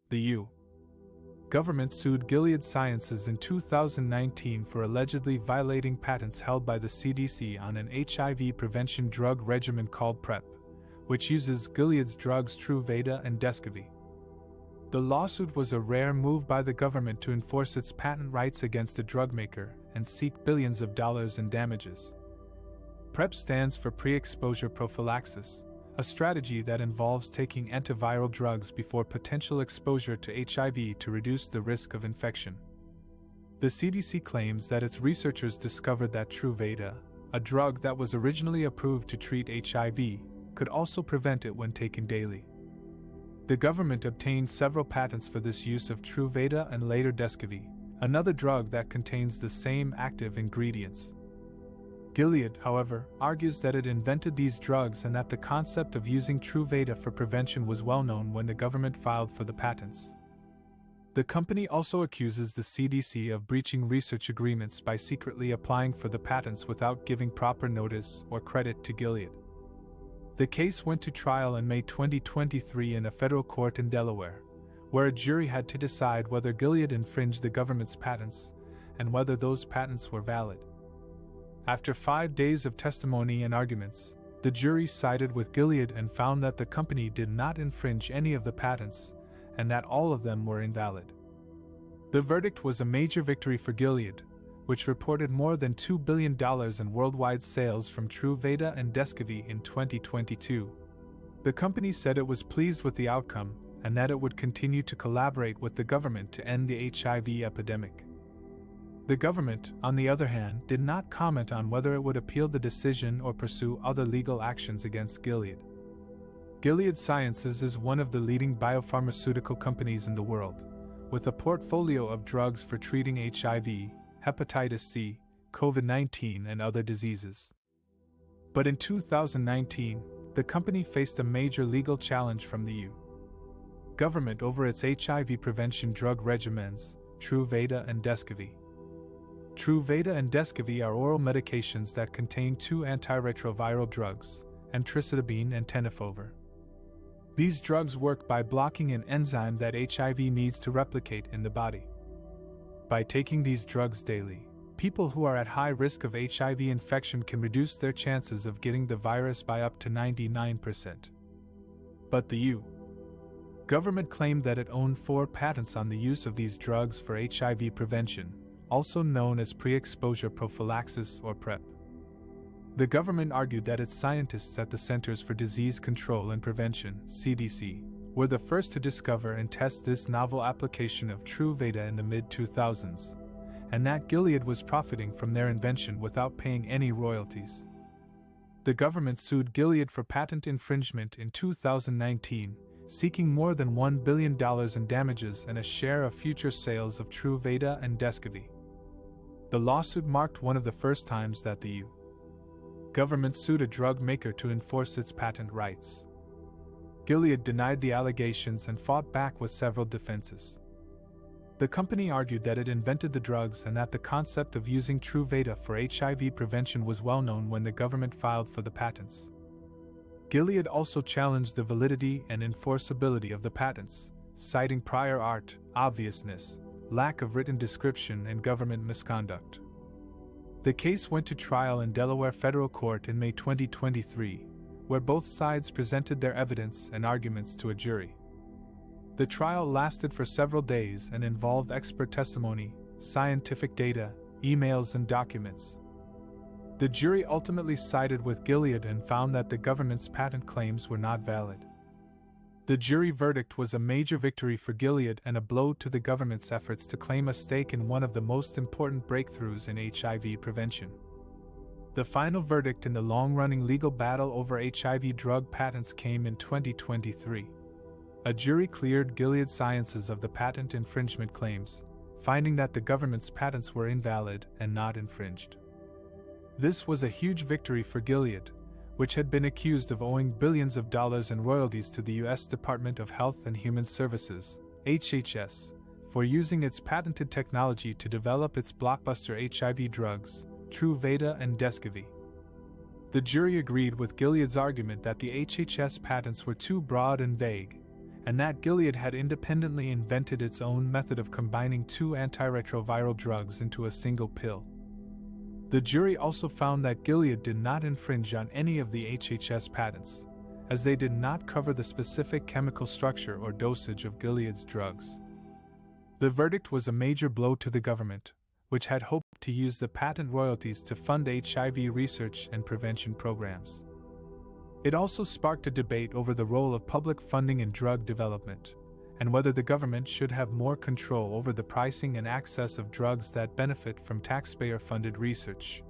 The U. Government sued Gilead Sciences in 2019 for allegedly violating patents held by the CDC on an HIV prevention drug regimen called PrEP, which uses Gilead's drugs Truvada and Descovy. The lawsuit was a rare move by the government to enforce its patent rights against a drug maker and seek billions of dollars in damages. PrEP stands for pre-exposure prophylaxis, a strategy that involves taking antiviral drugs before potential exposure to HIV to reduce the risk of infection. The CDC claims that its researchers discovered that Truvada, a drug that was originally approved to treat HIV, could also prevent it when taken daily. The government obtained several patents for this use of Truvada and later Descovy, another drug that contains the same active ingredients. Gilead, however, argues that it invented these drugs and that the concept of using Truvada for prevention was well known when the government filed for the patents. The company also accuses the CDC of breaching research agreements by secretly applying for the patents without giving proper notice or credit to Gilead. The case went to trial in May 2023 in a federal court in Delaware, where a jury had to decide whether Gilead infringed the government's patents and whether those patents were valid. After 5 days of testimony and arguments, the jury sided with Gilead and found that the company did not infringe any of the patents and that all of them were invalid. The verdict was a major victory for Gilead, which reported more than $2 billion in worldwide sales from Truvada and Descovy in 2022. The company said it was pleased with the outcome and that it would continue to collaborate with the government to end the HIV epidemic. The government, on the other hand, did not comment on whether it would appeal the decision or pursue other legal actions against Gilead. Gilead Sciences is one of the leading biopharmaceutical companies in the world, with a portfolio of drugs for treating HIV, hepatitis C, COVID-19, and other diseases. But in 2019, the company faced a major legal challenge from the EU government over its HIV prevention drug regimens, Truvada and Descovy. Truvada and Descovy are oral medications that contain two antiretroviral drugs, emtricitabine and tenofovir. These drugs work by blocking an enzyme that HIV needs to replicate in the body. By taking these drugs daily, people who are at high risk of HIV infection can reduce their chances of getting the virus by up to 99%. But the EU government claimed that it owned 4 patents on the use of these drugs for HIV prevention, also known as pre-exposure prophylaxis or PrEP. The government argued that its scientists at the Centers for Disease Control and Prevention (CDC) were the first to discover and test this novel application of Truvada in the mid-2000s, and that Gilead was profiting from their invention without paying any royalties. The government sued Gilead for patent infringement in 2019, seeking more than $1 billion in damages and a share of future sales of Truvada and Descovy. The lawsuit marked one of the first times that the EU government sued a drug maker to enforce its patent rights. Gilead denied the allegations and fought back with several defenses. The company argued that it invented the drugs and that the concept of using Truvada for HIV prevention was well known when the government filed for the patents. Gilead also challenged the validity and enforceability of the patents, citing prior art, obviousness, lack of written description, and government misconduct. The case went to trial in Delaware Federal Court in May 2023, where both sides presented their evidence and arguments to a jury. The trial lasted for several days and involved expert testimony, scientific data, emails, and documents. The jury ultimately sided with Gilead and found that the government's patent claims were not valid. The jury verdict was a major victory for Gilead and a blow to the government's efforts to claim a stake in one of the most important breakthroughs in HIV prevention. The final verdict in the long-running legal battle over HIV drug patents came in 2023. A jury cleared Gilead Sciences of the patent infringement claims, finding that the government's patents were invalid and not infringed. This was a huge victory for Gilead, which had been accused of owing billions of dollars in royalties to the U.S. Department of Health and Human Services, HHS, for using its patented technology to develop its blockbuster HIV drugs, Truvada and Descovy. The jury agreed with Gilead's argument that the HHS patents were too broad and vague, and that Gilead had independently invented its own method of combining two antiretroviral drugs into a single pill. The jury also found that Gilead did not infringe on any of the HHS patents, as they did not cover the specific chemical structure or dosage of Gilead's drugs. The verdict was a major blow to the government, which had hoped to use the patent royalties to fund HIV research and prevention programs. It also sparked a debate over the role of public funding in drug development, and whether the government should have more control over the pricing and access of drugs that benefit from taxpayer-funded research.